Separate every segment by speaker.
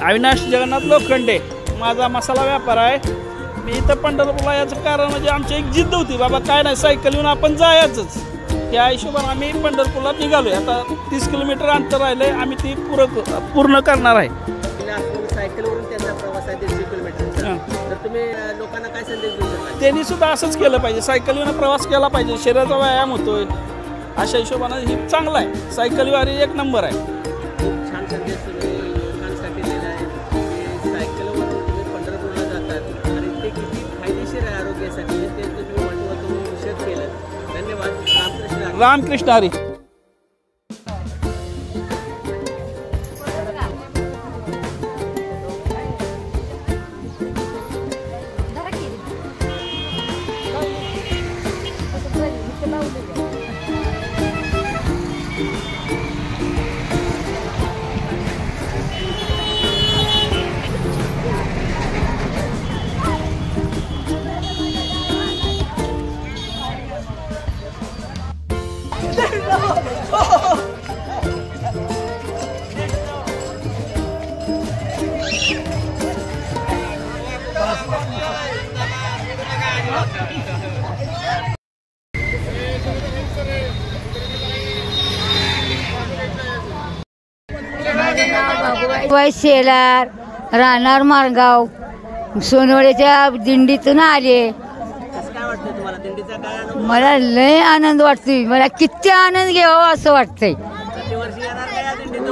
Speaker 1: अविनाश जगन्नाथ लोखंडे माझा मसाला व्यापार आहे। मी इथं पंढरपूरला याचं कारण म्हणजे आमची एक जिद्द होती, बाबा काय नाही सायकल येऊन आपण जायचंच। या हिशोबाने आम्ही पंढरपूरला निघालोय। आता 30 किलोमीटर अंतर राहिले, आम्ही ती पूर्ण करणार आहे।
Speaker 2: सायकलवरून त्यांचा प्रवास आहे 150 किलोमीटर, तर तुम्ही लोकांना काय संदेश देऊ शकता?
Speaker 1: त्यांनी सुद्धा असंच केलं पाहिजे, सायकल येऊन प्रवास केला पाहिजे, शरीराचा व्यायाम होतोय। अशा हिशोबाने ही चांगला आहे, सायकलवारी एक नंबर आहे।
Speaker 2: खूप छान संदेश तुम्ही लोकांसाठी दिला आहे। सायकलवरून तुम्ही पंढरपूरला जातात आणि ते किती फायदेशीर आहे आरोग्यासाठी ते तुम्ही महत्त्वाचं विषय केलं। धन्यवाद।
Speaker 1: रामकृष्ण हरी।
Speaker 3: शेलार राहणार मारगाव सोनवड्याच्या दिंडीतून आले। मला लय आनंद वाटतोय, मला किती आनंद घ्यावा असं वाटतंय।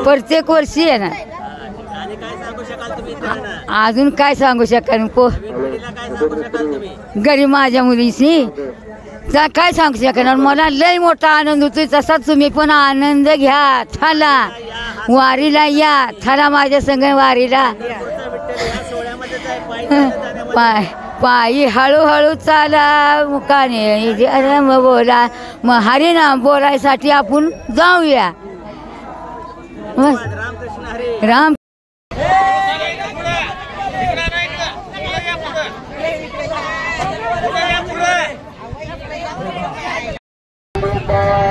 Speaker 3: प्रत्येक वर्षी येणार। अजून काय सांगू शकाल घरी माझ्या मुलीशी काय सांगू शकणार। मला लय मोठा आनंद होतोय, तसाच तुम्ही पण आनंद घ्या। चला वारीला या, चला माझ्या संग वारीला। पायी हळूहळू चाला मुकाने बोला, मग हरिनाम बोलायसाठी आपण जाऊया। राम
Speaker 4: Bye.